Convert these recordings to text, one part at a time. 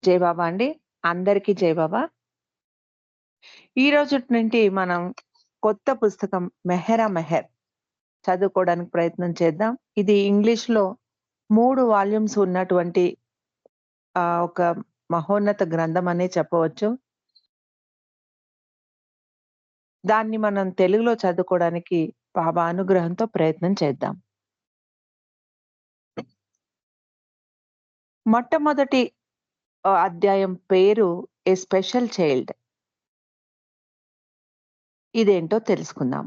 జై బాబా అండి. అందరికీ జై బాబా. ఈ రోజుటి నుండి మనం కొత్త పుస్తకం 'మెహరా మెహర్' చదువుకోవడానికి ప్రయత్నం చేద్దాం. ఇది ఇంగ్లీష్‌లో 3 వాల్యూమ్స్ ఉన్నటువంటి ఒక మహోన్నత గ్రంథం అనే చెప్పవచ్చు. దాన్ని మనం తెలుగులో చదువుకోవడానికి బాబా అనుగ్రహంతో ప్రయత్నం చేద్దాం. మొట్టమొదటి అధ్యాయం పేరు 'ఎ స్పెషల్ చైల్డ్'. ఇదేంటో తెలుసుకుందాం.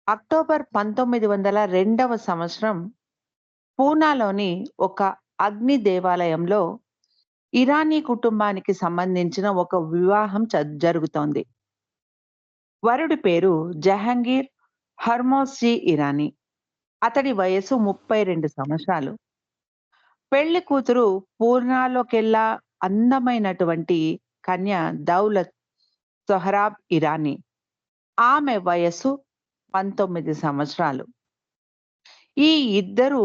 అక్టోబర్ 1902వ సంవత్సరం పూనాలోని ఒక అగ్ని దేవాలయంలో ఇరానీ కుటుంబానికి సంబంధించిన ఒక వివాహం జరుగుతోంది. వరుడి పేరు జహాంగీర్ హర్మోస్జీ ఇరానీ. అతడి వయసు 32 సంవత్సరాలు. పెళ్లి కూతురు పూర్ణాలోకెల్లా అందమైనటువంటి కన్య దౌలత్ సొహరాబ్ ఇరానీ. ఆమె వయస్సు 19 సంవత్సరాలు. ఈ ఇద్దరు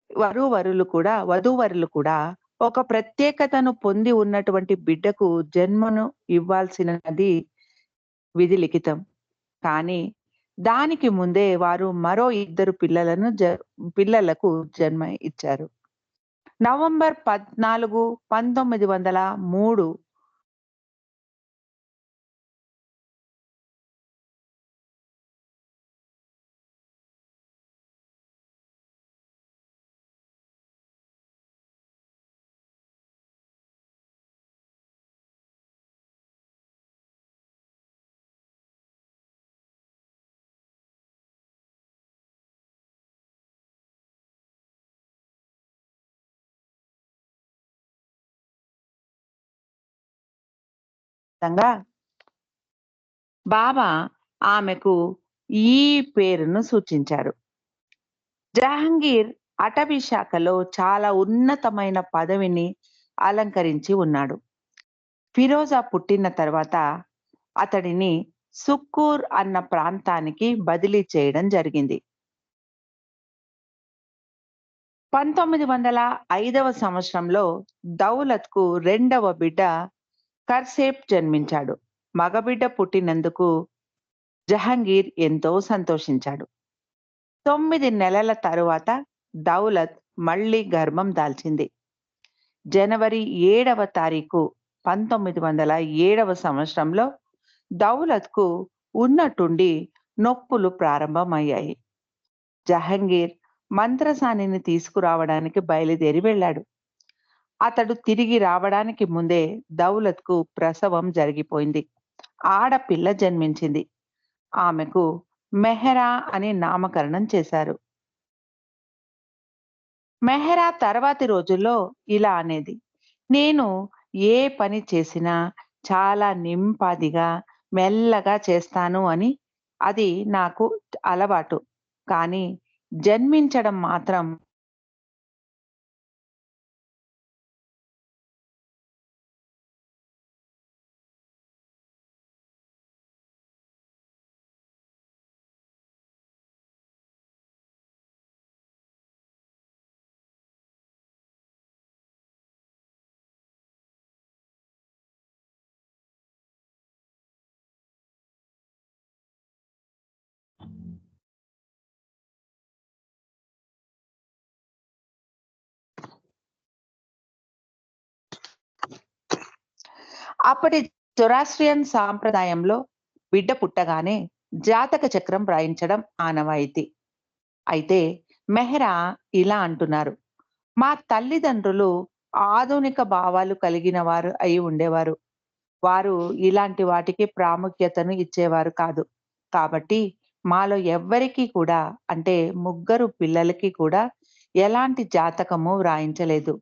వధూవరులు కూడా ఒక ప్రత్యేకతను పొంది ఉన్నటువంటి బిడ్డకు జన్మను ఇవ్వాల్సినది విధి లిఖితం. కానీ దానికి ముందే వారు మరో ఇద్దరు పిల్లలకు జన్మ ఇచ్చారు. నవంబర్ 14, 1903 తంగా బాబా ఆమెకు ఈ పేరును సూచించారు. జహాంగీర్ అటవీ శాఖలో చాలా ఉన్నతమైన పదవిని అలంకరించి ఉన్నాడు. ఫిరోజా పుట్టిన తర్వాత అతడిని సుక్కూర్ అన్న ప్రాంతానికి బదిలీ చేయడం జరిగింది. 1905వ సంవత్సరంలో దౌలత్‌కు రెండవ బిడ్డ కర్సేప్ జన్మించాడు. మగబిడ్డ పుట్టినందుకు జహాంగీర్ ఎంతో సంతోషించాడు. 9 నెలల తరువాత దౌలత్ మళ్ళీ గర్భం దాల్చింది. జనవరి 7వ తారీఖు 1907వ సంవత్సరంలో దౌలత్‌కు ఉన్నట్టుండి నొప్పులు ప్రారంభమయ్యాయి. జహాంగీర్ మంత్రసానిని తీసుకురావడానికి బయలుదేరి వెళ్ళాడు. అతడు తిరిగి రావడానికి ముందే దౌలత్‌కు ప్రసవం జరిగిపోయింది. ఆడపిల్ల జన్మించింది. ఆమెకు మెహరా అని నామకరణం చేశారు. మెహరా తర్వాతి రోజుల్లో ఇలా అనేది, నేను ఏ పని చేసినా చాలా నింపాదిగా, మెల్లగా చేస్తాను అని. అది నాకు అలవాటు. కానీ జన్మించడం మాత్రం అప్పటి జొరాస్ట్రియన్ సాంప్రదాయంలో బిడ్డ పుట్టగానే జాతక చక్రం వ్రాయించడం ఆనవాయితీ. అయితే మెహ్రా ఇలా అంటున్నారు, మా తల్లిదండ్రులు ఆధునిక భావాలు కలిగిన వారు అయి ఉండేవారు. వారు ఇలాంటి వాటికి ప్రాముఖ్యతను ఇచ్చేవారు కాదు. కాబట్టి మాలో ఎవ్వరికీ కూడా, అంటే ముగ్గురు పిల్లలకి కూడా ఎలాంటి జాతకము వ్రాయించలేదు.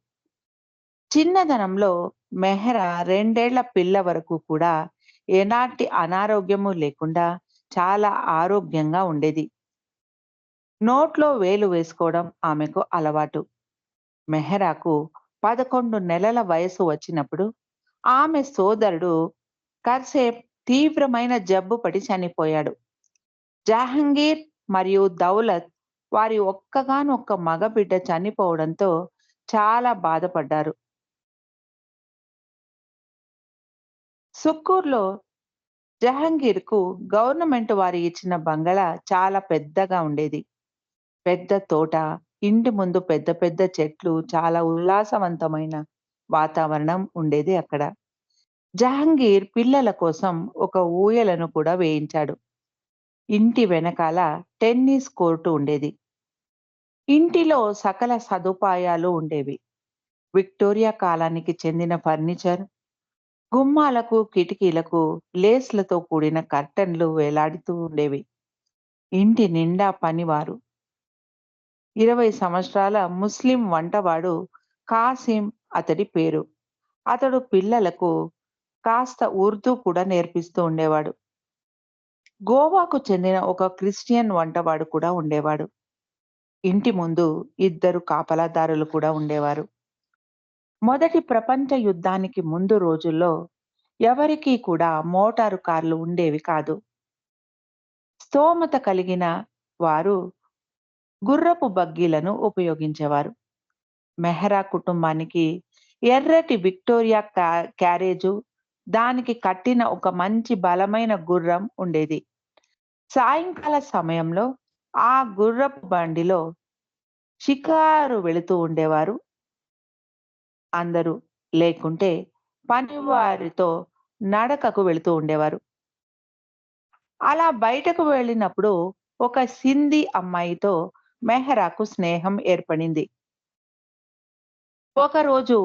చిన్నదనంలో మెహ్రా 2 ఏళ్ల పిల్ల వరకు కూడా ఎలాంటి అనారోగ్యము లేకుండా చాలా ఆరోగ్యంగా ఉండేది. నోట్లో వేలు వేసుకోవడం ఆమెకు అలవాటు. మెహ్రాకు 11 నెలల వయసు వచ్చినప్పుడు ఆమె సోదరుడు కర్సేప్ తీవ్రమైన జబ్బు పడి చనిపోయాడు. జహాంగీర్ మరియు దౌలత్ వారి ఒక్కగానొక్క మగబిడ్డ చనిపోవడంతో చాలా బాధపడ్డారు. సుక్కూర్‌లో జహంగీర్‌కు గవర్నమెంట్ వారు ఇచ్చిన బంగళా చాలా పెద్దగా ఉండేది. పెద్ద తోట, ఇంటి ముందు పెద్ద పెద్ద చెట్లు, చాలా ఉల్లాసవంతమైన వాతావరణం ఉండేది అక్కడ. జహంగీర్ పిల్లల కోసం ఒక ఊయలను కూడా వేయించాడు. ఇంటి వెనకాల టెన్నిస్ కోర్టు ఉండేది. ఇంటిలో సకల సదుపాయాలు ఉండేవి. విక్టోరియా కాలానికి చెందిన ఫర్నిచర్, గుమ్మాలకు, కిటికీలకు లేస్‌లతో కూడిన కర్టెన్‌లు వేలాడుతూ ఉండేవి. ఇంటి నిండా పనివారు. 20 సంవత్సరాల ముస్లిం వంటవాడు కాసిం అతడి పేరు. అతడు పిల్లలకు కాస్త ఉర్దూ కూడా నేర్పిస్తూ ఉండేవాడు. గోవాకు చెందిన ఒక క్రిస్టియన్ వంటవాడు కూడా ఉండేవాడు. ఇంటి ముందు ఇద్దరు కాపలాదారులు కూడా ఉండేవారు. మొదటి ప్రపంచ యుద్ధానికి ముందు రోజుల్లో ఎవరికీ కూడా మోటారు కార్లు ఉండేవి కాదు. స్తోమత కలిగిన వారు గుర్రపు బగ్గీలను ఉపయోగించేవారు. మెహ్రా కుటుంబానికి ఎర్రటి విక్టోరియా క్యారేజు, దానికి కట్టిన ఒక మంచి బలమైన గుర్రం ఉండేది. సాయంకాల సమయంలో ఆ గుర్రపు బండిలో షికారు వెళుతూ ఉండేవారు అందరూ. లేకుంటే పనివారితో నడకకు వెళుతూ ఉండేవారు. అలా బయటకు వెళ్ళినప్పుడు ఒక సింధీ అమ్మాయితో మెహ్రాకు స్నేహం ఏర్పడింది. ఒకరోజు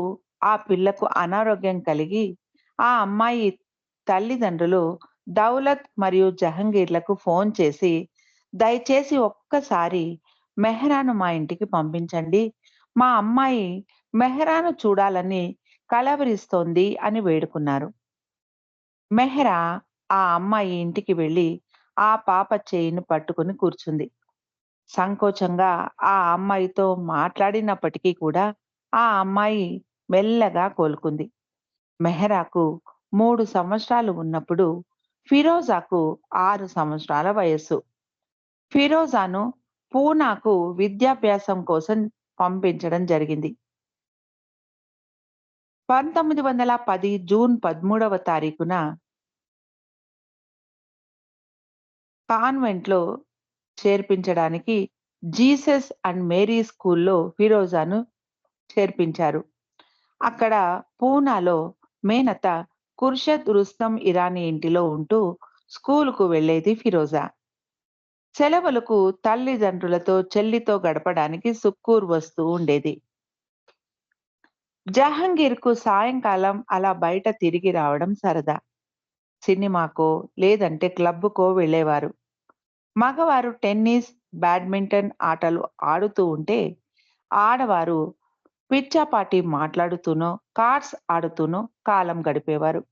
ఆ పిల్లకు అనారోగ్యం కలిగి ఆ అమ్మాయి తల్లిదండ్రులు దౌలత్ మరియు జహంగీర్‌లకు ఫోన్ చేసి, "దయచేసి ఒక్కసారి మెహ్రాను మా ఇంటికి పంపించండి. మా అమ్మాయి మెహ్రాను చూడాలని కలవరిస్తోంది" అని వేడుకున్నారు. మెహ్రా ఆ అమ్మాయి ఇంటికి వెళ్లి ఆ పాప చేయిని పట్టుకొని కూర్చుంది. సంకోచంగా ఆ అమ్మాయితో మాట్లాడినప్పటికీ కూడా ఆ అమ్మాయి మెల్లగా కోలుకుంది. మెహ్రాకు 3 సంవత్సరాలు ఉన్నప్పుడు ఫిరోజాకు 6 సంవత్సరాల వయస్సు. ఫిరోజాను పూనాకు విద్యాభ్యాసం కోసం పంపించడం జరిగింది. 1910 జూన్ 13వ తారీఖున కాన్వెంట్‌లో చేర్పించడానికి జీసస్ అండ్ మేరీ స్కూల్‌లో ఫిరోజాను చేర్పించారు. అక్కడ పూనాలో మేనత్త ఖుర్షద్ రుస్తమ్ ఇరానీ ఇంటిలో ఉంటూ స్కూలుకు వెళ్ళేది ఫిరోజా. సెలవులకు తల్లిదండ్రులతో, చెల్లితో గడపడానికి సుక్కూర్ వస్తూ ఉండేది. జహంగీర్‌కు సాయంకాలం అలా బయట తిరిగి రావడం సరదా. సినిమాకో, లేదంటే క్లబ్బుకో వెళ్ళేవారు. మగవారు టెన్నిస్, బ్యాడ్మింటన్ ఆటలు ఆడుతూ ఉంటే, ఆడవారు పిచ్చాపాటీ మాట్లాడుతూనో, కార్డ్స్ ఆడుతూనో కాలం గడిపేవారు.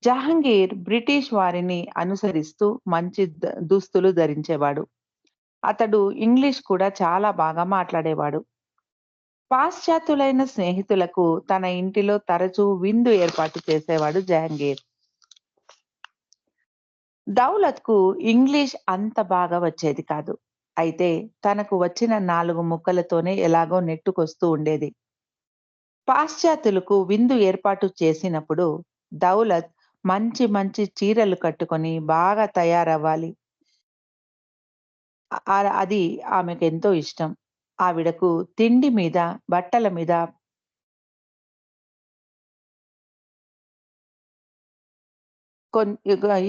జహంగీర్ బ్రిటిష్ వారిని అనుసరిస్తూ మంచి దుస్తులు ధరించేవాడు. అతడు ఇంగ్లీష్ కూడా చాలా బాగా మాట్లాడేవాడు. పాశ్చాత్యులైన స్నేహితులకు తన ఇంటిలో తరచూ విందు ఏర్పాటు చేసేవాడు జహంగీర్. దౌలత్‌కు ఇంగ్లీష్ అంత బాగా వచ్చేది కాదు. అయితే తనకు వచ్చిన 4 ముక్కలతోనే ఎలాగో నెట్టుకొస్తూ ఉండేది. పాశ్చాత్యులకు విందు ఏర్పాటు చేసినప్పుడు దౌలత్ మంచి మంచి చీరలు కట్టుకొని బాగా తయారవ్వాలి. అది ఆమెకెంతో ఇష్టం. ఆవిడకు తిండి మీద, బట్టల మీద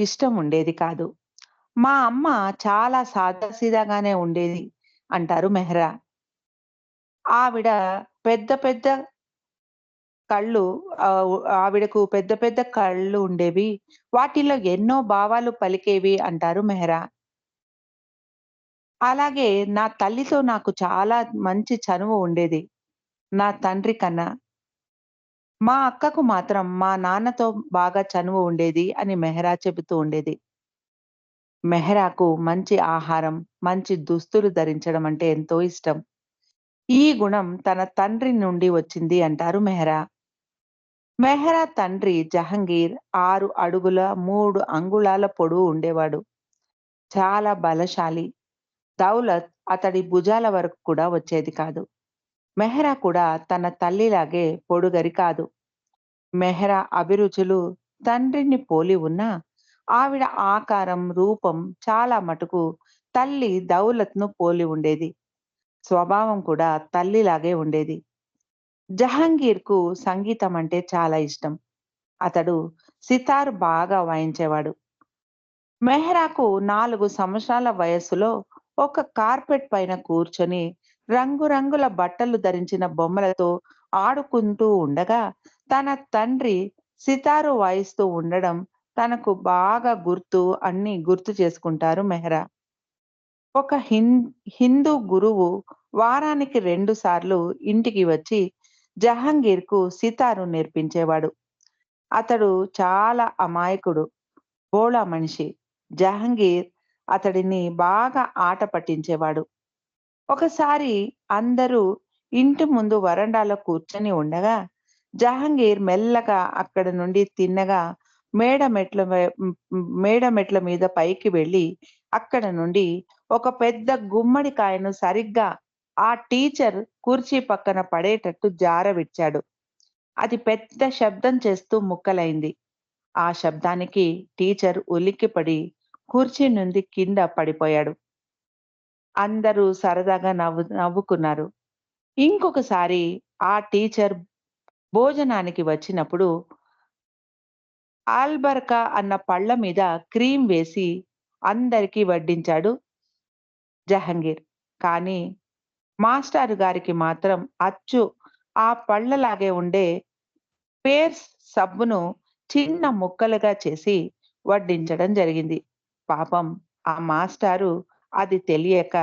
ఇష్టం ఉండేది కాదు. మా అమ్మ చాలా సాదాసీదాగానే ఉండేది అంటారు మెహ్రా. ఆవిడ పెద్ద పెద్ద కళ్ళు ఆవిడకు పెద్ద పెద్ద కళ్ళు ఉండేవి. వాటిలో ఎన్నో భావాలు పలికేవి అంటారు మెహ్రా. అలాగే నా తల్లితో నాకు చాలా మంచి చనువు ఉండేది. నా తండ్రి కన్నా. మా అక్కకు మాత్రం మా నాన్నతో బాగా చనువు ఉండేది అని మెహ్రా చెబుతూ ఉండేది. మెహ్రాకు మంచి ఆహారం, మంచి దుస్తులు ధరించడం అంటే ఎంతో ఇష్టం. ఈ గుణం తన తండ్రి నుండి వచ్చింది అంటారు మెహ్రా. మెహ్రా తండ్రి జహంగీర్ 6 అడుగుల 3 అంగుళాల పొడవు ఉండేవాడు. చాలా బలశాలి. దౌలత్ అతడి భుజాల వరకు కూడా వచ్చేది కాదు. మెహ్రా కూడా తన తల్లిలాగే పొడుగరి కాదు. మెహ్రా అభిరుచులు తండ్రిని పోలి ఉన్నా, ఆవిడ ఆకారం, రూపం చాలా మటుకు తల్లి దౌలత్‌ను పోలి ఉండేది. స్వభావం కూడా తల్లిలాగే ఉండేది. జహాంగీర్‌కు సంగీతం అంటే చాలా ఇష్టం. అతడు సితార్ బాగా వాయించేవాడు. మెహ్రాకు 4 సంవత్సరాల వయస్సులో ఒక కార్పెట్ పైన కూర్చొని రంగురంగుల బట్టలు ధరించిన బొమ్మలతో ఆడుకుంటూ ఉండగా, తన తండ్రి సితారు వాయిస్తూ ఉండడం తనకు బాగా అన్నీ గుర్తు చేసుకుంటారు మెహ్రా. ఒక హిందూ గురువు వారానికి 2 సార్లు ఇంటికి వచ్చి జహాంగీర్‌కు సితారు నేర్పించేవాడు. అతడు చాలా అమాయకుడు. భోళా మనిషి. జహంగీర్ అతడిని బాగా ఆట పట్టించేవాడు. ఒకసారి అందరూ ఇంటి ముందు వరండాలో కూర్చొని ఉండగా, జహంగీర్ మెల్లగా అక్కడి నుండి తిన్నగా మేడ మెట్ల మీద పైకి వెళ్లి, అక్కడ నుండి ఒక పెద్ద గుమ్మడికాయను సరిగ్గా ఆ టీచర్ కుర్చీ పక్కన పడేటట్టు జారవిడిచాడు. అది పెద్ద శబ్దం చేస్తూ ముక్కలైంది. ఆ శబ్దానికి టీచర్ ఉలిక్కిపడి కుర్చీ నుండి కింద పడిపోయాడు. అందరూ సరదాగా నవ్వుకున్నారు. ఇంకొకసారి ఆ టీచర్ భోజనానికి వచ్చినప్పుడు ఆల్బర్కా అన్న పళ్ళ మీద క్రీమ్ వేసి అందరికీ వడ్డించాడు జహంగీర్. కానీ మాస్టారు గారికి మాత్రం అచ్చు ఆ పళ్ళలాగే ఉండే పేర్స్ సబ్బును చిన్న ముక్కలుగా చేసి వడ్డించడం జరిగింది. పాపం ఆ మాస్టారు అది తెలియక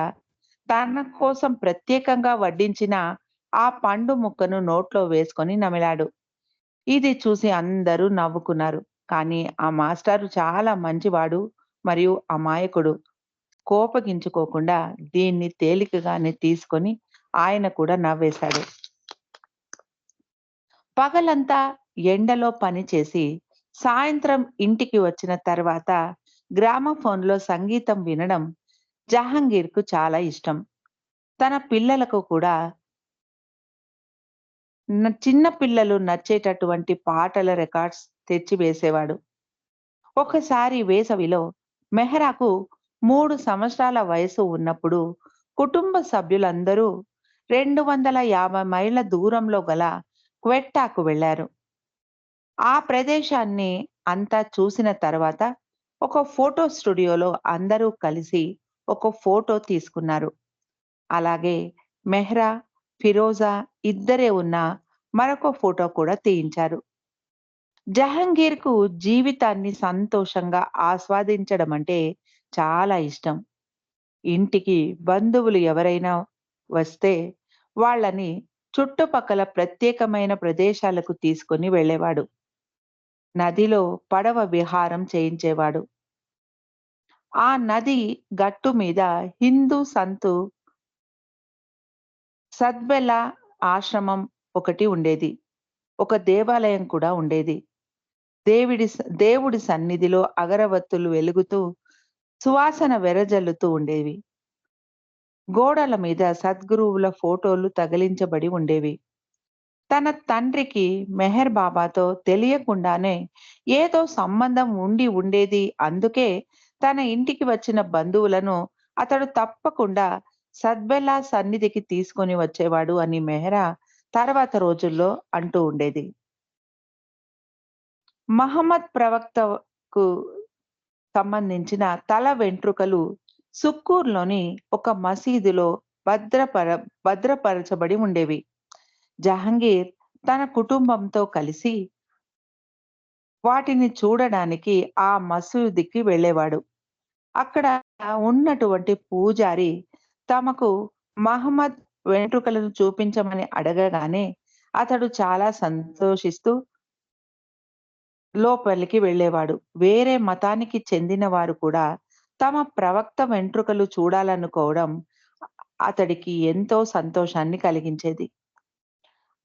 తన కోసం ప్రత్యేకంగా వడ్డించిన ఆ పండు ముక్కను నోట్లో వేసుకొని నమిలాడు. ఇది చూసి అందరూ నవ్వుకున్నారు. కానీ ఆ మాస్టారు చాలా మంచివాడు మరియు అమాయకుడు. కోపగించుకోకుండా దీన్ని తేలికగానే తీసుకొని ఆయన కూడా నవ్వేశాడు. పగలంతా ఎండలో పని చేసి, సాయంత్రం ఇంటికి వచ్చిన తర్వాత గ్రామఫోన్‌లో సంగీతం వినడం జహాంగీర్‌కు చాలా ఇష్టం. తన పిల్లలకు కూడా చిన్న పిల్లలు నచ్చేటటువంటి పాటల రికార్డ్స్ తెచ్చి వేసేవాడు. ఒకసారి వేసవిలో మెహ్రాకు 3 సంవత్సరాల వయసు ఉన్నప్పుడు కుటుంబ సభ్యులందరూ 250 మైళ్ళ దూరంలో గల క్వెట్టాకు వెళ్లారు. ఆ ప్రదేశాన్ని అంతా చూసిన తర్వాత ఒక ఫోటో స్టూడియోలో అందరూ కలిసి ఒక ఫోటో తీసుకున్నారు. అలాగే మెహ్రా, ఫిరోజా ఇద్దరే ఉన్న మరొక ఫోటో కూడా తీయించారు. జహంగీర్‌కు జీవితాన్ని సంతోషంగా ఆస్వాదించడమంటే చాలా ఇష్టం. ఇంటికి బంధువులు ఎవరైనా వస్తే వాళ్ళని చుట్టుపక్కల ప్రత్యేకమైన ప్రదేశాలకు తీసుకొని వెళ్ళేవాడు. నదిలో పడవ విహారం చేయించేవాడు. ఆ నది గట్టు మీద హిందూ సంతు సద్బెలా ఆశ్రమం ఒకటి ఉండేది. ఒక దేవాలయం కూడా ఉండేది. దేవుడి సన్నిధిలో అగరవత్తులు వెలుగుతూ సువాసన వెదజల్లుతూ ఉండేవి. గోడల మీద సద్గురువుల ఫోటోలు తగిలించబడి ఉండేవి. తన తండ్రికి మెహర్ బాబాతో తెలియకుండానే ఏదో సంబంధం ఉండి ఉండేది. అందుకే తన ఇంటికి వచ్చిన బంధువులను అతడు తప్పకుండా సద్బెల్లా సన్నిధికి తీసుకొని వచ్చేవాడు అని మెహ్రా తర్వాత రోజుల్లో అంటూ ఉండేది. మహమ్మద్ ప్రవక్తకు సంబంధించిన తల వెంట్రుకలు సుక్కూర్‌లోని ఒక మసీదులో భద్రపర భద్రపరచబడి ఉండేవి. జహంగీర్ తన కుటుంబంతో కలిసి వాటిని చూడడానికి ఆ మసీదుకి వెళ్ళేవాడు. అక్కడ ఉన్నటువంటి పూజారి తమకు మహమ్మద్ వెంట్రుకలను చూపించమని అడగగానే అతడు చాలా సంతోషిస్తూ లోపలికి వెళ్ళేవాడు. వేరే మతానికి చెందిన వారు కూడా తమ ప్రవక్త వెంట్రుకలు చూడాలనుకోవడం అతడికి ఎంతో సంతోషాన్ని కలిగించేది.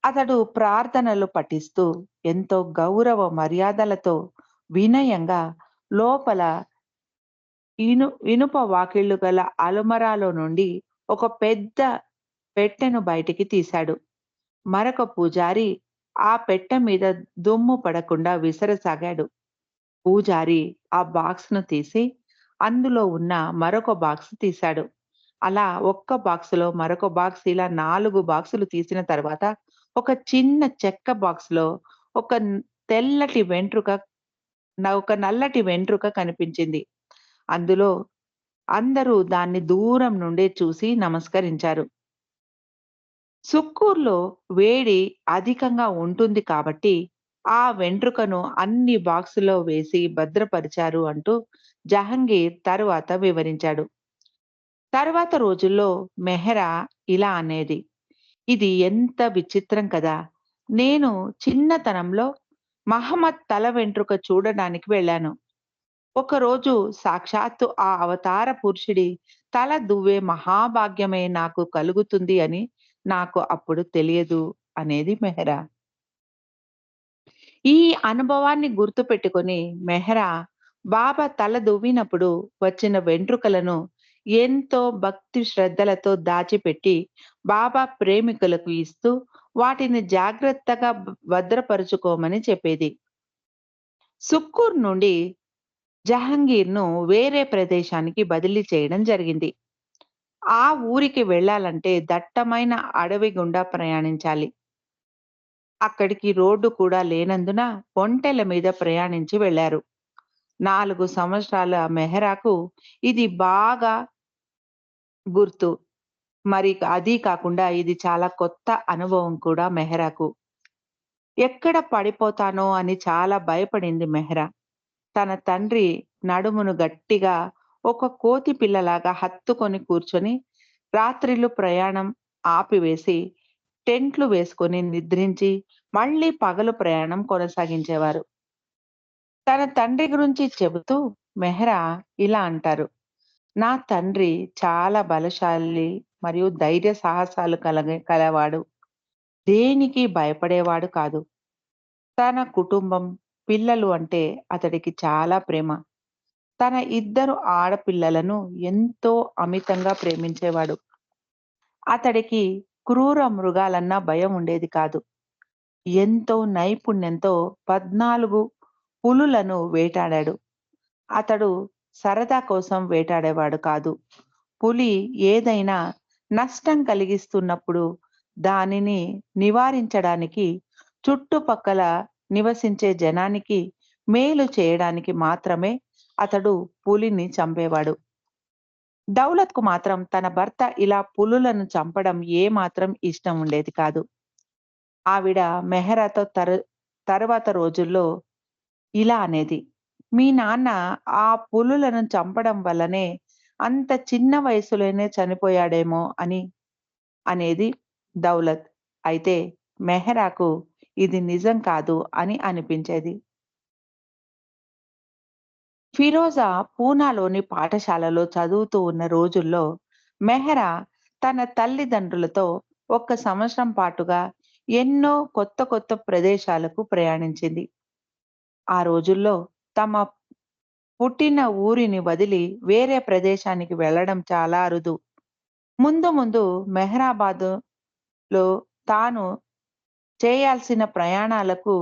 అతడు ప్రార్థనలు పఠిస్తూ ఎంతో గౌరవ మర్యాదలతో వినయంగా లోపల ఇనుప వాకిళ్లు గల అలమరాలో నుండి ఒక పెద్ద పెట్టెను బయటికి తీశాడు. మరొక పూజారి ఆ పెట్టె మీద దుమ్ము పడకుండా విసరసాగాడు. పూజారి ఆ బాక్స్‌ను తీసి అందులో ఉన్న మరొక బాక్స్ తీశాడు. అలా ఒక్క బాక్స్‌లో మరొక బాక్స్ ఇలా 4 బాక్సులు తీసిన తర్వాత ఒక చిన్న చెక్క బాక్స్‌లో ఒక తెల్లటి వెంట్రుక ఒక నల్లటి వెంట్రుక కనిపించింది. అందులో అందరూ దాన్ని దూరం నుండే చూసి నమస్కరించారు. సుక్కూర్లో వేడి అధికంగా ఉంటుంది కాబట్టి, ఆ వెంట్రుకను అన్ని బాక్సులో వేసి భద్రపరిచారు అంటూ జహంగీర్ తరువాత వివరించాడు. తరువాత రోజుల్లో మెహరా ఇలా అనేది, "ఇది ఎంత విచిత్రం కదా! నేను చిన్నతనంలో మహమ్మద్ తల వెంట్రుక చూడడానికి వెళ్ళాను. ఒకరోజు సాక్షాత్తు ఆ అవతార పురుషుడి తల దువ్వే మహాభాగ్యమే నాకు కలుగుతుంది అని నాకు అప్పుడు తెలియదు" అనేది మెహరా. ఈ అనుభవాన్ని గుర్తుపెట్టుకొని మెహ్రా బాబా తల దువ్వినప్పుడు వచ్చిన వెంట్రుకలను ఎంతో భక్తి శ్రద్ధలతో దాచిపెట్టి బాబా ప్రేమికులకు ఇస్తూ వాటిని జాగ్రత్తగా భద్రపరుచుకోమని చెప్పేది. సుక్కూర్ నుండి జహంగీర్‌ను వేరే ప్రదేశానికి బదిలీ చేయడం జరిగింది. ఆ ఊరికి వెళ్ళాలంటే దట్టమైన అడవి గుండా ప్రయాణించాలి. అక్కడికి రోడ్డు కూడా లేనందున ఒంటెల మీద ప్రయాణించి వెళ్లారు. 4 సంవత్సరాల మెహరాకు ఇది బాగా గుర్తు. మరి అదీ కాకుండా ఇది చాలా కొత్త అనుభవం కూడా మెహరాకు. ఎక్కడ పడిపోతానో అని చాలా భయపడింది మెహ్రా. తన తండ్రి నడుమును గట్టిగా ఒక కోతి పిల్లలాగా హత్తుకొని కూర్చొని రాత్రిళ్ళు ప్రయాణం ఆపివేసి టెంట్లు వేసుకొని నిద్రించి మళ్ళీ పగలు ప్రయాణం కొనసాగించేవారు. తన తండ్రి గురించి చెబుతూ మెహ్రా ఇలా అంటారు. "నా తండ్రి చాలా బలశాలి మరియు ధైర్య సాహసాలు కలవాడు. దేనికి భయపడేవాడు కాదు. తన కుటుంబం, పిల్లలు అంటే అతడికి చాలా ప్రేమ. తన ఇద్దరు ఆడపిల్లలను ఎంతో అమితంగా ప్రేమించేవాడు. అతడికి క్రూర మృగాలన్నా భయం ఉండేది కాదు. ఎంతో నైపుణ్యంతో 14 పులులను వేటాడాడు. అతడు సరదా కోసం వేటాడేవాడు కాదు. పులి ఏదైనా నష్టం కలిగిస్తున్నప్పుడు దానిని నివారించడానికి చుట్టుపక్కల నివసించే జనానికి మేలు చేయడానికి మాత్రమే అతడు పులిని చంపేవాడు. దౌలత్‌కు మాత్రం తన భర్త ఇలా పులులను చంపడం ఏమాత్రం ఇష్టం ఉండేది కాదు. ఆవిడ మెహరాతో తరువాత రోజుల్లో ఇలా అనేది, "మీ నాన్న ఆ పులులను చంపడం వల్లనే అంత చిన్న వయసులోనే చనిపోయాడేమో" అని అనేది దౌలత్. అయితే మెహరాకు ఇది నిజం కాదు అని అనిపించేది. ఫిరోజా పూనాలోని పాఠశాలలో చదువుతూ ఉన్న రోజుల్లో మెహరా తన తల్లిదండ్రులతో 1 సంవత్సరం పాటుగా ఎన్నో కొత్త కొత్త ప్రదేశాలకు ప్రయాణించింది. ఆ రోజుల్లో తమ పుట్టిన ఊరిని వదిలి వేరే ప్రదేశానికి వెళ్ళడం చాలా అరుదు. ముందు ముందు మెహరాబాదులో తాను చేయాల్సిన ప్రయాణాలకు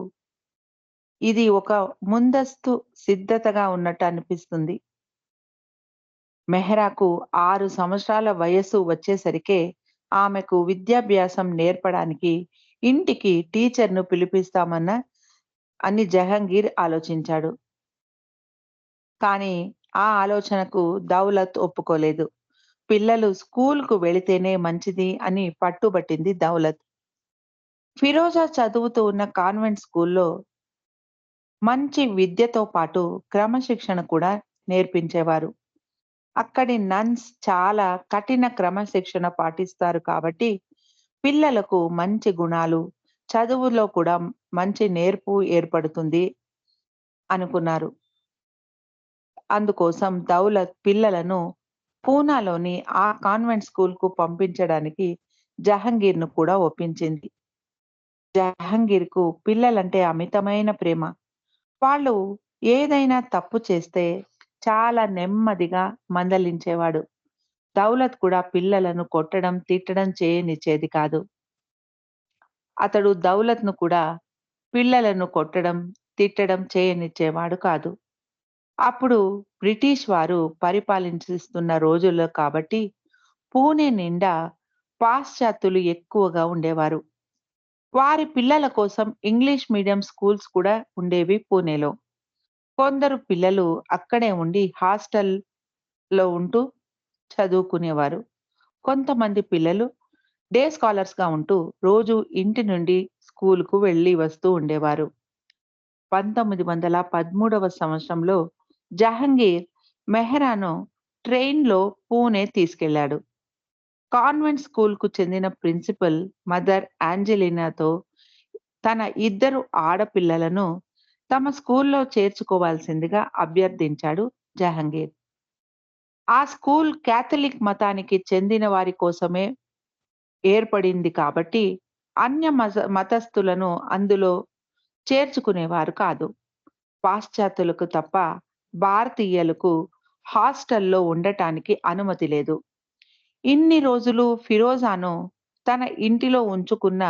ఇది ఒక ముందస్తు సిద్ధతగా ఉన్నట్టు అనిపిస్తుంది. మెహరాకు 6 సంవత్సరాల వయస్సు వచ్చేసరికే ఆమెకు విద్యాభ్యాసం నేర్పడానికి ఇంటికి టీచర్‌ను పిలిపిస్తామని జహంగీర్ ఆలోచించాడు. కానీ ఆ ఆలోచనకు దౌలత్ ఒప్పుకోలేదు. పిల్లలు స్కూలుకు వెళితేనే మంచిది అని పట్టుబట్టింది దౌలత్. ఫిరోజా చదువుతూ ఉన్న కాన్వెంట్ స్కూల్‌లో మంచి విద్యతో పాటు క్రమశిక్షణ కూడా నేర్పించేవారు. అక్కడి నన్స్ చాలా కఠిన క్రమశిక్షణ పాటిస్తారు కాబట్టి పిల్లలకు మంచి గుణాలు, చదువులో కూడా మంచి నేర్పు ఏర్పడుతుంది అనుకున్నారు. అందుకోసం దౌలత్ పిల్లలను పూనాలోని ఆ కాన్వెంట్ స్కూల్‌కు పంపించడానికి జహంగీర్‌ను కూడా ఒప్పించింది. జహంగీర్‌కు పిల్లలంటే అమితమైన ప్రేమ. వాళ్ళు ఏదైనా తప్పు చేస్తే చాలా నెమ్మదిగా మందలించేవాడు. దౌలత్ కూడా పిల్లలను కొట్టడం, తిట్టడం చేయనిచ్చేది కాదు. అతడు దౌలత్‌ను కూడా పిల్లలను కొట్టడం, తిట్టడం చేయనిచ్చేవాడు కాదు. అప్పుడు బ్రిటిష్ వారు పరిపాలించిస్తున్న రోజుల్లో కాబట్టి పూణే నిండా పాశ్చాత్యులు ఎక్కువగా ఉండేవారు. వారి పిల్లల కోసం ఇంగ్లీష్ మీడియం స్కూల్స్ కూడా ఉండేవి పూణేలో. కొందరు పిల్లలు అక్కడే ఉండి హాస్టల్‌లో ఉంటూ చదువుకునేవారు. కొంతమంది పిల్లలు డే స్కాలర్స్‌గా ఉంటూ రోజు ఇంటి నుండి స్కూలుకు వెళ్లి వస్తూ ఉండేవారు. 1913వ సంవత్సరంలో జహంగీర్ మెహ్రాను ట్రైన్‌లో పూణే తీసుకెళ్లాడు. కాన్వెంట్ స్కూల్‌కు చెందిన ప్రిన్సిపల్ మదర్ ఏంజెలినాతో తన ఇద్దరు ఆడపిల్లలను తమ స్కూల్‌లో చేర్చుకోవాల్సిందిగా అభ్యర్థించాడు జహంగీర్. ఆ స్కూల్ కేథలిక్ మతానికి చెందిన వారి కోసమే ఏర్పడింది కాబట్టి మతస్థులను అందులో చేర్చుకునేవారు కాదు. పాశ్చాత్యులకు తప్ప భారతీయులకు హాస్టల్‌లో ఉండటానికి అనుమతి లేదు. ఇన్ని రోజులు ఫిరోజాను తన ఇంటిలో ఉంచుకున్న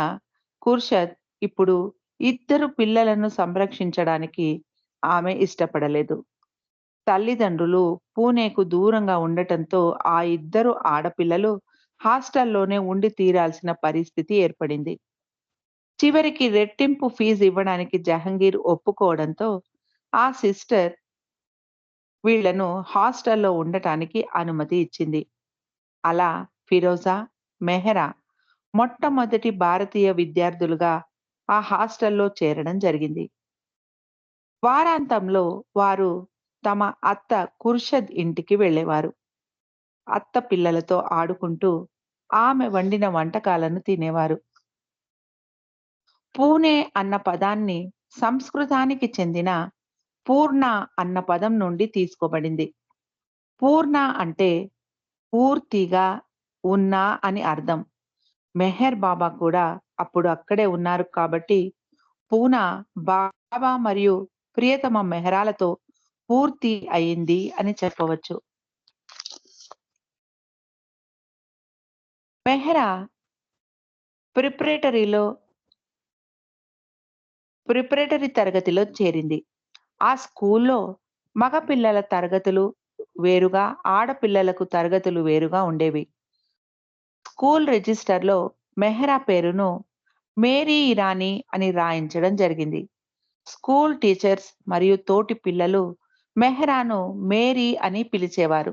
ఖుర్షద్ ఇప్పుడు ఇద్దరు పిల్లలను సంరక్షించడానికి ఆమె ఇష్టపడలేదు. తల్లిదండ్రులు పూణేకు దూరంగా ఉండటంతో ఆ ఇద్దరు ఆడపిల్లలు హాస్టల్‌లోనే ఉండి తీరాల్సిన పరిస్థితి ఏర్పడింది. చివరికి రెట్టింపు ఫీజు ఇవ్వడానికి జహంగీర్ ఒప్పుకోవడంతో ఆ సిస్టర్ వీళ్ళను హాస్టల్‌లో ఉండటానికి అనుమతి ఇచ్చింది. అలా ఫిరోజా, మెహ్రా మొట్టమొదటి భారతీయ విద్యార్థులుగా ఆ హాస్టల్‌లో చేరడం జరిగింది. వారాంతంలో వారు తమ అత్త ఖుర్షద్ ఇంటికి వెళ్ళేవారు. అత్త పిల్లలతో ఆడుకుంటూ ఆమె వండిన వంటకాలను తినేవారు. పూణే అన్న పదాన్ని సంస్కృతానికి చెందిన పూర్ణ అన్న పదం నుండి తీసుకోబడింది. పూర్ణ అంటే పూర్తిగా ఉన్న అని అర్థం. మెహర్ బాబా కూడా అప్పుడు అక్కడే ఉన్నారు కాబట్టి పూనా బాబా మరియు ప్రియతమ మెహరాలతో పూర్తి అయింది అని చెప్పవచ్చు. మెహ్రా ప్రిపరేటరీలో ప్రిపరేటరీ తరగతిలో చేరింది. ఆ స్కూల్లో మగపిల్లల తరగతులు వేరుగా, ఆడపిల్లలకు తరగతులు వేరుగా ఉండేవి. స్కూల్ రిజిస్టర్‌లో మెహ్రా పేరును మేరీ ఇరానీ అని రాయించడం జరిగింది. స్కూల్ టీచర్స్ మరియు తోటి పిల్లలు మెహ్రాను మేరీ అని పిలిచేవారు.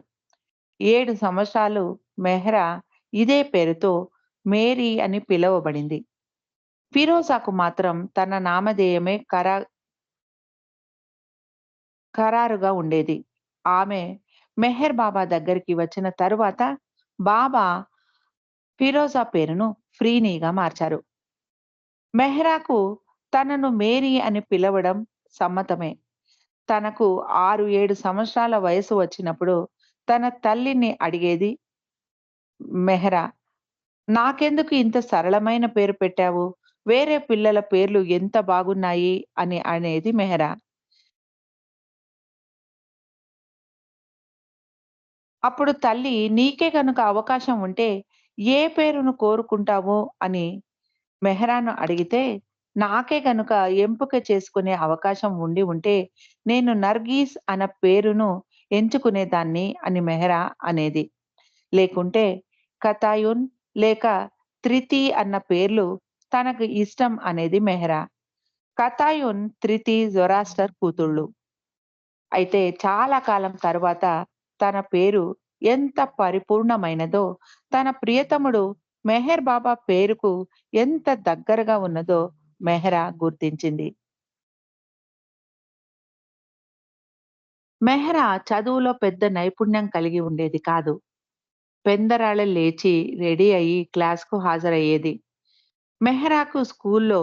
7 సంవత్సరాలు మెహ్రా ఇదే పేరుతో మేరీ అని పిలువబడింది. ఫిరోజాకు మాత్రం తన నామధేయమే ఖరారుగా ఉండేది. ఆమె మెహర్ బాబా దగ్గరికి వచ్చిన తరువాత బాబా ఫిరోజా పేరును ఫ్రీనీగా మార్చారు. మెహ్రాకు తనను మేరీ అని పిలవడం సమ్మతమే. తనకు 6, 7 సంవత్సరాల వయసు వచ్చినప్పుడు తన తల్లిని అడిగేది మెహ్రా. నాకెందుకు ఇంత సరళమైన పేరు పెట్టావు? వేరే పిల్లల పేర్లు ఎంత బాగున్నాయి అని అనేది మెహ్రా. అప్పుడు తల్లి నీకే గనుక అవకాశం ఉంటే ఏ పేరును కోరుకుంటావు అని మెహ్రాను అడిగితే, నాకే గనుక ఎంపిక చేసుకునే అవకాశం ఉండి ఉంటే నేను నర్గీస్ అన్న పేరును ఎంచుకునేదాన్ని అని మెహ్రా అనేది. లేకుంటే కతాయున్ లేక త్రితి అన్న పేర్లు తనకు ఇష్టం అనేది మెహ్రా. కతాయున్, త్రితి జొరాస్టర్ కూతుళ్ళు. అయితే చాలా కాలం తరువాత తన పేరు ఎంత పరిపూర్ణమైనదో, తన ప్రియతముడు మెహర్ బాబా పేరుకు ఎంత దగ్గరగా ఉన్నదో మెహ్రా గుర్తించింది. మెహ్రా చదువులో పెద్ద నైపుణ్యం కలిగి ఉండేది కాదు. పెందరాళే లేచి రెడీ అయ్యి క్లాస్‌కు హాజరయ్యేది. మెహ్రాకు స్కూల్లో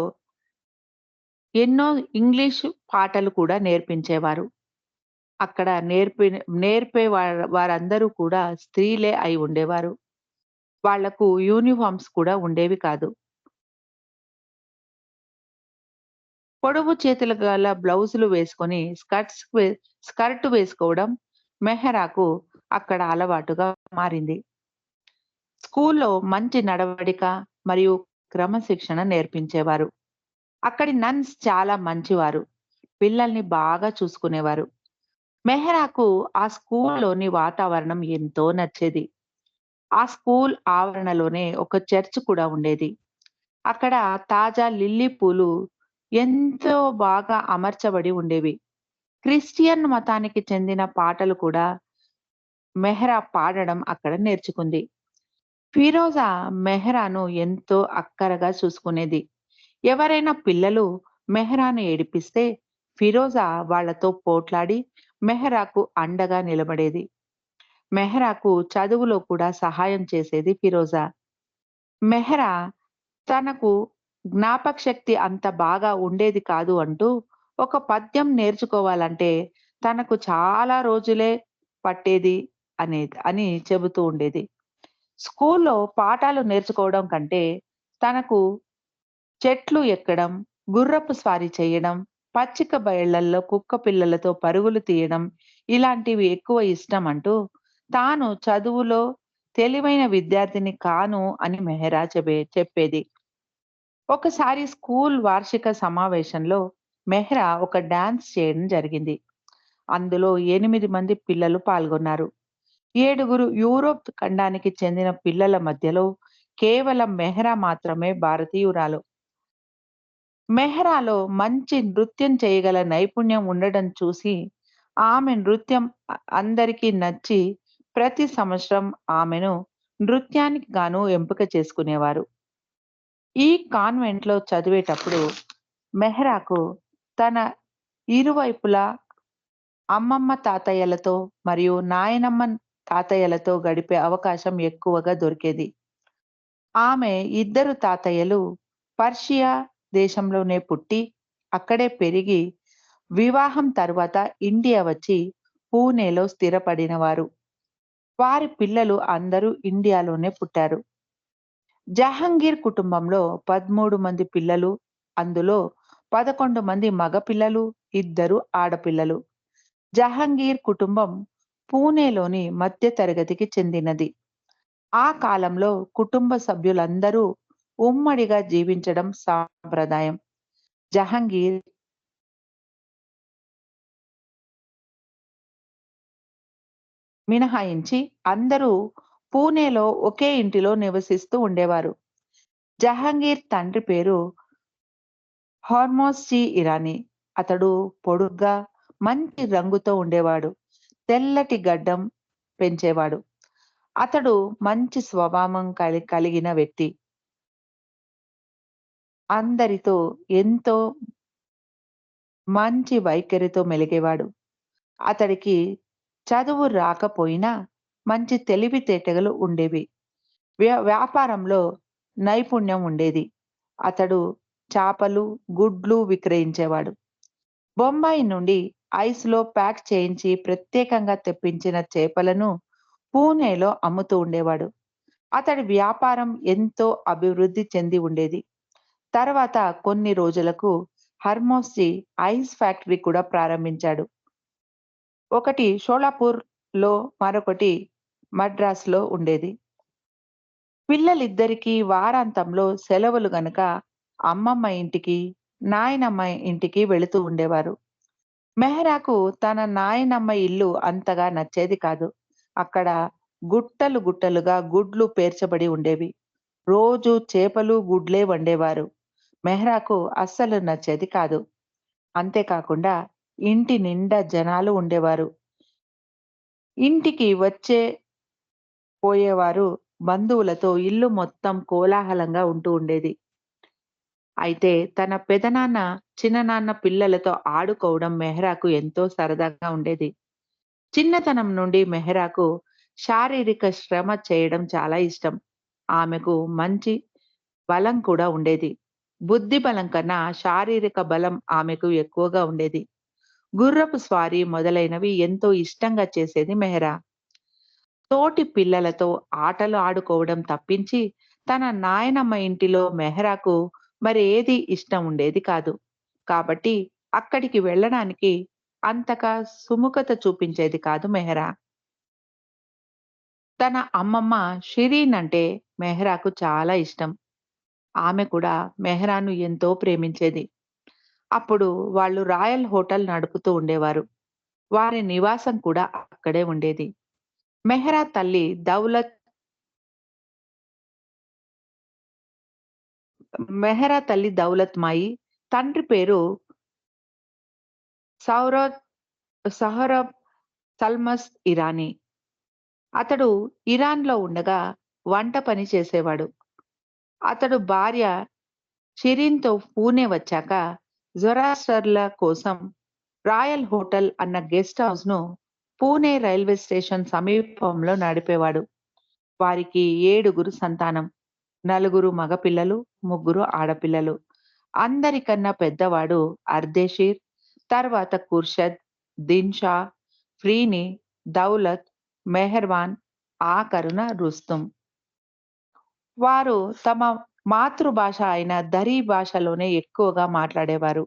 ఎన్నో ఇంగ్లీషు పాటలు కూడా నేర్పించేవారు. అక్కడ నేర్పే వారందరూ కూడా స్త్రీలే అయి ఉండేవారు. వాళ్లకు యూనిఫార్మ్స్ కూడా ఉండేవి కాదు. పొడవు చేతులు గల బ్లౌజులు వేసుకొని స్కర్ట్ వేసుకోవడం, మెహరాకు అక్కడ అలవాటుగా మారింది. స్కూల్లో మంచి నడవడిక మరియు క్రమశిక్షణ నేర్పించేవారు. అక్కడి నన్స్ చాలా మంచివారు. పిల్లల్ని బాగా చూసుకునేవారు. మెహరాకు ఆ స్కూల్‌లోని వాతావరణం ఎంతో నచ్చేది. ఆ స్కూల్ ఆవరణలోనే ఒక చర్చ్ కూడా ఉండేది. అక్కడ తాజా లిల్లీ పూలు ఎంతో బాగా అమర్చబడి ఉండేవి. క్రిస్టియన్ మతానికి చెందిన పాటలు కూడా మెహ్రా పాడడం అక్కడ నేర్చుకుంది. ఫిరోజా మెహ్రాను ఎంతో అక్కరగా చూసుకునేది. ఎవరైనా పిల్లలు మెహ్రాను ఏడిపిస్తే ఫిరోజా వాళ్ళతో పోట్లాడి మెహ్రాకు అండగా నిలబడేది. మెహ్రాకు చదువులో కూడా సహాయం చేసేది ఫిరోజా. మెహ్రా తనకు జ్ఞాపకశక్తి అంత బాగా ఉండేది కాదు అంటూ ఒక పద్యం నేర్చుకోవాలంటే తనకు చాలా రోజులే పట్టేది అని చెబుతూ ఉండేది. స్కూల్లో పాఠాలు నేర్చుకోవడం కంటే తనకు చెట్లు ఎక్కడం, గుర్రపు స్వారీ చేయడం, పచ్చిక బయళ్లల్లో కుక్క పిల్లలతో పరుగులు తీయడం ఇలాంటివి ఎక్కువ ఇష్టం అంటూ తాను చదువులో తెలివైన విద్యార్థిని కాను అని మెహరా చెప్పేది. ఒకసారి స్కూల్ వార్షిక సమావేశంలో మెహ్రా ఒక డాన్స్ చేయడం జరిగింది. అందులో 8 మంది పిల్లలు పాల్గొన్నారు. 7గురు యూరోప్ ఖండానికి చెందిన పిల్లల మధ్యలో కేవలం మెహ్రా మాత్రమే భారతీయురాలు. మెహ్రాలో మంచి నృత్యం చేయగల నైపుణ్యం ఉండడం చూసి ఆమె నృత్యం అందరికీ నచ్చి ప్రతి సంవత్సరం ఆమెను నృత్యానికి గాను ఎంపిక చేసుకునేవారు. ఈ కాన్వెంట్‌లో చదివేటప్పుడు మెహ్రాకు తన ఇరువైపులా అమ్మమ్మ తాతయ్యలతో మరియు నాయనమ్మ తాతయ్యలతో గడిపే అవకాశం ఎక్కువగా దొరికేది. ఆమె ఇద్దరు తాతయ్యలు పర్షియా దేశంలోనే పుట్టి, అక్కడే పెరిగి, వివాహం తరువాత ఇండియా వచ్చి పూణేలో స్థిరపడినవారు. వారి పిల్లలు అందరూ ఇండియాలోనే పుట్టారు. జహంగీర్ కుటుంబంలో 13 మంది పిల్లలు, అందులో 11 మంది మగపిల్లలు, ఇద్దరు ఆడపిల్లలు. జహంగీర్ కుటుంబం పూణేలోని మధ్య తరగతికి చెందినది. ఆ కాలంలో కుటుంబ సభ్యులందరూ ఉమ్మడిగా జీవించడం సాంప్రదాయం. జహంగీర్ మినహాయించి అందరూ పూణేలో ఒకే ఇంటిలో నివసిస్తూ ఉండేవారు. జహంగీర్ తండ్రి పేరు హార్మోస్ ఇరానీ. అతడు పొడుగ్గా, మంచి రంగుతో ఉండేవాడు. తెల్లటి గడ్డం పెంచేవాడు. అతడు మంచి స్వభావం కలిగిన వ్యక్తి. అందరితో ఎంతో మంచి వైఖరితో మెలిగేవాడు. అతడికి చదువు రాకపోయినా మంచి తెలివితేటలు ఉండేవి. వ్యాపారంలో నైపుణ్యం ఉండేది. అతడు చాపలు, గుడ్లు విక్రయించేవాడు. బొంబాయి నుండి ఐస్‌లో ప్యాక్ చేయించి ప్రత్యేకంగా తెప్పించిన చేపలను పూణేలో అమ్ముతూ ఉండేవాడు. అతడి వ్యాపారం ఎంతో అభివృద్ధి చెంది ఉండేది. తర్వాత కొన్ని రోజులకు హర్మోస్‌జీ ఐస్ ఫ్యాక్టరీ కూడా ప్రారంభించాడు. ఒకటి షోలాపూర్‌లో, మరొకటి మద్రాస్‌లో ఉండేది. పిల్లలిద్దరికీ వారాంతంలో సెలవులు గనక అమ్మమ్మ ఇంటికి, నాయనమ్మ ఇంటికి వెళుతూ ఉండేవారు. మెహరాకు తన నాయనమ్మ ఇల్లు అంతగా నచ్చేది కాదు. అక్కడ గుట్టలు గుట్టలుగా గుడ్లు పేర్చబడి ఉండేవి. రోజూ చేపలు, గుడ్లే వండేవారు. మెహ్రాకు అస్సలు నచ్చేది కాదు. అంతేకాకుండా ఇంటి నిండా జనాలు ఉండేవారు. ఇంటికి వచ్చే పోయేవారు బంధువులతో ఇల్లు మొత్తం కోలాహలంగా ఉంటూ ఉండేది. అయితే తన పెదనాన్న, చిన్ననాన్న పిల్లలతో ఆడుకోవడం మెహ్రాకు ఎంతో సరదాగా ఉండేది. చిన్నతనం నుండి మెహ్రాకు శారీరక శ్రమ చేయడం చాలా ఇష్టం. ఆమెకు మంచి బలం కూడా ఉండేది. బుద్ధి బలం కన్నా శారీరక బలం ఆమెకు ఎక్కువగా ఉండేది. గుర్రపు స్వారీ మొదలైనవి ఎంతో ఇష్టంగా చేసేది మెహ్రా. తోటి పిల్లలతో ఆటలు ఆడుకోవడం తప్పించి తన నాయనమ్మ ఇంటిలో మెహ్రాకు మరి ఏది ఇష్టం ఉండేది కాదు. కాబట్టి అక్కడికి వెళ్ళడానికి అంతగా సుముఖత చూపించేది కాదు మెహరా. తన అమ్మమ్మ షిరీన్ అంటే మెహరాకు చాలా ఇష్టం. ఆమె కూడా మెహరాను ఎంతో ప్రేమించేది. అప్పుడు వాళ్ళు రాయల్ హోటల్ నడుపుతూ ఉండేవారు. వారి నివాసం కూడా అక్కడే ఉండేది. మెహరా తల్లి దౌలత్ మాయి, తండ్రి పేరు సౌరవ్ సహరబ్ సల్మస్ ఇరానీ. అతడు ఇరాన్‌లో ఉండగా వంట పని చేసేవాడు. అతడు భార్య షిరీన్‌తో పూణే వచ్చాక జొరాస్ట్రర్‌ల కోసం రాయల్ హోటల్ అన్న గెస్ట్ హౌస్‌ను పూణే రైల్వే స్టేషన్ సమీపంలో నడిపేవాడు. వారికి 7గురు సంతానం. నలుగురు మగపిల్లలు, ముగ్గురు ఆడపిల్లలు. అందరికన్నా పెద్దవాడు అర్దేషీర్, తర్వాత ఖుర్షద్, దిన్‌షా, ఫ్రీని, దౌలత్, మెహర్వాన్, ఆఖరున రుస్తుం. వారు తమ మాతృభాష అయిన దరీ భాషలోనే ఎక్కువగా మాట్లాడేవారు.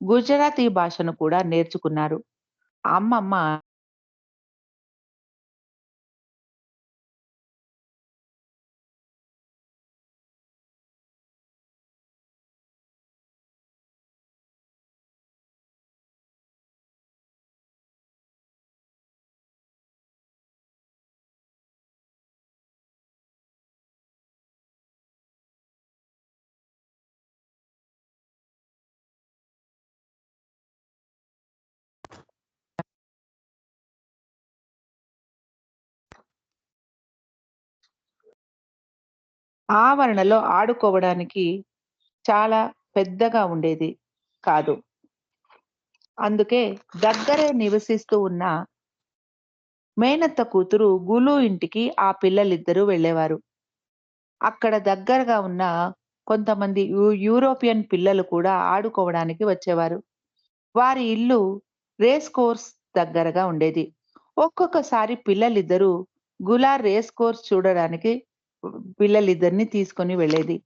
గుజరాతీ భాషను కూడా నేర్చుకున్నారు. అమ్మమ్మ ఆవరణలో ఆడుకోవడానికి చాలా పెద్దగా ఉండేది కాదు. అందుకే దగ్గరే నివసిస్తూ ఉన్న మేనత్త కూతురు గులు ఇంటికి ఆ పిల్లలిద్దరూ వెళ్ళేవారు. అక్కడ దగ్గరగా ఉన్న కొంతమంది యూరోపియన్ పిల్లలు కూడా ఆడుకోవడానికి వచ్చేవారు. వారి ఇల్లు రేస్ కోర్స్ దగ్గరగా ఉండేది. ఒక్కొక్కసారి పిల్లలిద్దరూ గులార్ రేస్ కోర్స్ చూడడానికి పిల్లలిద్దరిని తీసుకొని వెళ్ళేది.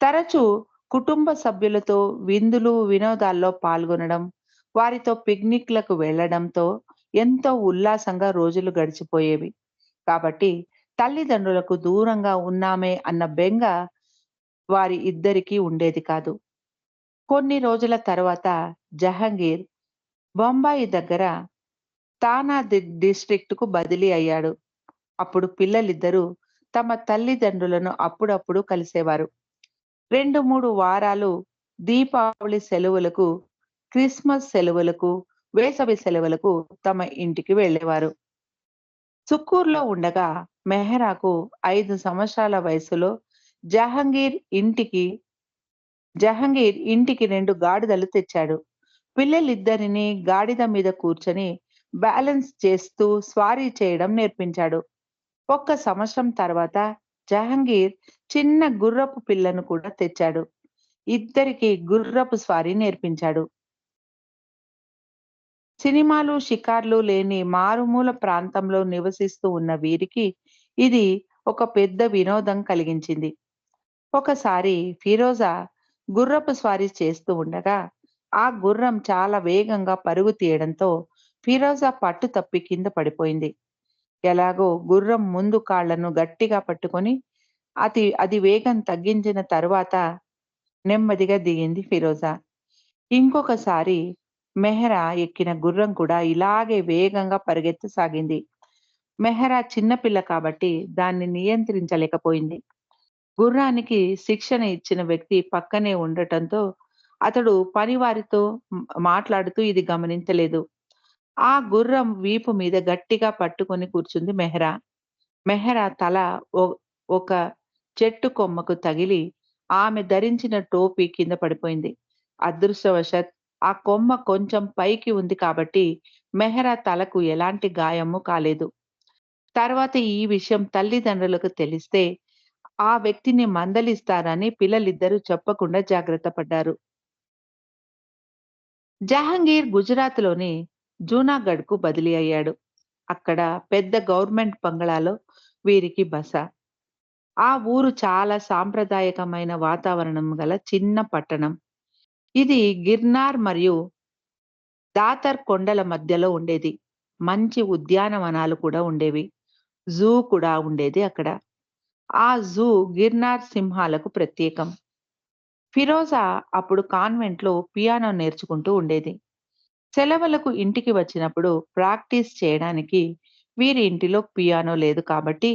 తరచూ కుటుంబ సభ్యులతో విందులు, వినోదాల్లో పాల్గొనడం, వారితో పిక్నిక్‌లకు వెళ్ళడంతో ఎంతో ఉల్లాసంగా రోజులు గడిచిపోయేవి. కాబట్టి తల్లిదండ్రులకు దూరంగా ఉన్నామే అన్న బెంగ వారి ఇద్దరికీ ఉండేది కాదు. కొన్ని రోజుల తర్వాత జహంగీర్ బొంబాయి దగ్గర తానా డిస్ట్రిక్ట్‌కు బదిలీ అయ్యాడు. అప్పుడు పిల్లలిద్దరూ తమ తల్లిదండ్రులను అప్పుడప్పుడు కలిసేవారు. 2, 3 వారాలు దీపావళి సెలవులకు, క్రిస్మస్ సెలవులకు, వేసవి సెలవులకు తమ ఇంటికి వెళ్ళేవారు. సుక్కూర్‌లో ఉండగా మెహరాకు 5 సంవత్సరాల వయస్సులో జహంగీర్ ఇంటికి ఇంటికి 2 గాడిదలు తెచ్చాడు. పిల్లలిద్దరిని గాడిద మీద కూర్చొని బ్యాలెన్స్ చేస్తూ స్వారీ చేయడం నేర్పించాడు. ఒక్క సంవత్సరం తర్వాత జహంగీర్ చిన్న గుర్రపు పిల్లను కూడా తెచ్చాడు. ఇద్దరికీ గుర్రపు స్వారీ నేర్పించాడు. సినిమాలు, షికార్లు లేని మారుమూల ప్రాంతంలో నివసిస్తూ ఉన్న వీరికి ఇది ఒక పెద్ద వినోదం కలిగించింది. ఒకసారి ఫిరోజా గుర్రపు స్వారీ చేస్తూ ఉండగా, ఆ గుర్రం చాలా వేగంగా పరుగు తీయడంతో ఫిరోజా పట్టు తప్పి కింద పడిపోయింది. ఎలాగో గుర్రం ముందు కాళ్లను గట్టిగా పట్టుకొని అది వేగం తగ్గించిన తరువాత నెమ్మదిగా దిగింది ఫిరోజా. ఇంకొకసారి మెహరా ఎక్కిన గుర్రం కూడా ఇలాగే వేగంగా పరిగెత్తసాగింది. మెహరా చిన్నపిల్ల కాబట్టి దాన్ని నియంత్రించలేకపోయింది. గుర్రానికి శిక్షణ ఇచ్చిన వ్యక్తి పక్కనే ఉండటంతో అతడు పనివారితో మాట్లాడుతూ ఇది గమనించలేదు. ఆ గుర్రం వీపు మీద గట్టిగా పట్టుకొని కూర్చుంది మెహరా. మెహరా తల ఒ ఒక చెట్టు కొమ్మకు తగిలి ఆమె ధరించిన టోపీ కింద పడిపోయింది. అదృష్టవశాత్ ఆ కొమ్మ కొంచెం పైకి ఉంది కాబట్టి మెహరా తలకు ఎలాంటి గాయము కాలేదు. తర్వాత ఈ విషయం తల్లిదండ్రులకు తెలిస్తే ఆ వ్యక్తిని మందలిస్తారని పిల్లలిద్దరూ చెప్పకుండా జాగ్రత్త పడ్డారు. జహాంగీర్ గుజరాత్‌లోని జూనాగఢ్‌కు బదిలీ అయ్యాడు. అక్కడ పెద్ద గవర్నమెంట్ బంగళాలో వీరికి బస. ఆ ఊరు చాలా సాంప్రదాయకమైన వాతావరణం గల చిన్న పట్టణం. ఇది గిర్నార్ మరియు దాతర్ కొండల మధ్యలో ఉండేది. మంచి ఉద్యానవనాలు కూడా ఉండేవి. జూ కూడా ఉండేది అక్కడ. ఆ జూ గిర్నార్ సింహాలకు ప్రత్యేకం. ఫిరోజా అప్పుడు కాన్వెంట్‌లో పియానో నేర్చుకుంటూ ఉండేది. సెలవులకు ఇంటికి వచ్చినప్పుడు ప్రాక్టీస్ చేయడానికి వీరి ఇంటిలో పియానో లేదు కాబట్టి,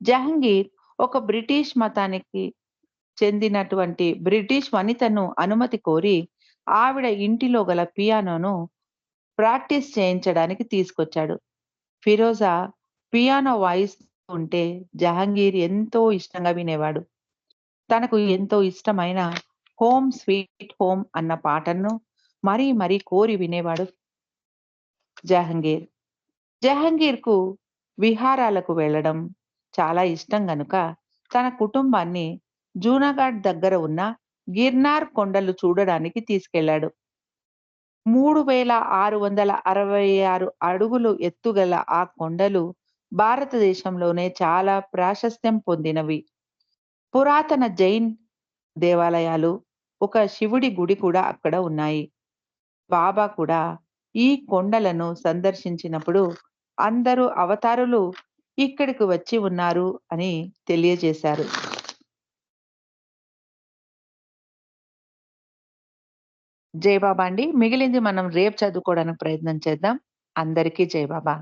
జహంగీర్ ఒక బ్రిటిష్ మతానికి చెందినటువంటి బ్రిటిష్ వనితను అనుమతి కోరి, ఆవిడ ఇంటిలో గల పియానోను ప్రాక్టీస్ చేయించడానికి తీసుకొచ్చాడు. ఫిరోజా పియానో వాయిస్తూ ఉంటే జహంగీర్ ఎంతో ఇష్టంగా వినేవాడు. తనకు ఎంతో ఇష్టమైన 'హోమ్ స్వీట్ హోమ్' అన్న పాటను మరీ మరీ కోరి వినేవాడు జహంగీర్. జహంగీర్‌కు విహారాలకు వెళ్ళడం చాలా ఇష్టం గనుక తన కుటుంబాన్ని జూనాగఢ్ దగ్గర ఉన్న గిర్నార్ కొండలు చూడడానికి తీసుకెళ్ళాడు. 3666 అడుగులు ఎత్తుగల ఆ కొండలు భారతదేశంలోనే చాలా ప్రాశస్త్యం పొందినవి. పురాతన జైన్ దేవాలయాలు, ఒక శివుడి గుడి కూడా అక్కడ ఉన్నాయి. బాబా కూడా ఈ కొండలను సందర్శించినప్పుడు అందరూ అవతారులు ఇక్కడికి వచ్చి ఉన్నారు అని తెలియజేశారు. జై బాబా అండి. మిగిలింది మనం రేపు చదువుకోవడానికి ప్రయత్నం చేద్దాం. అందరికీ జై బాబా.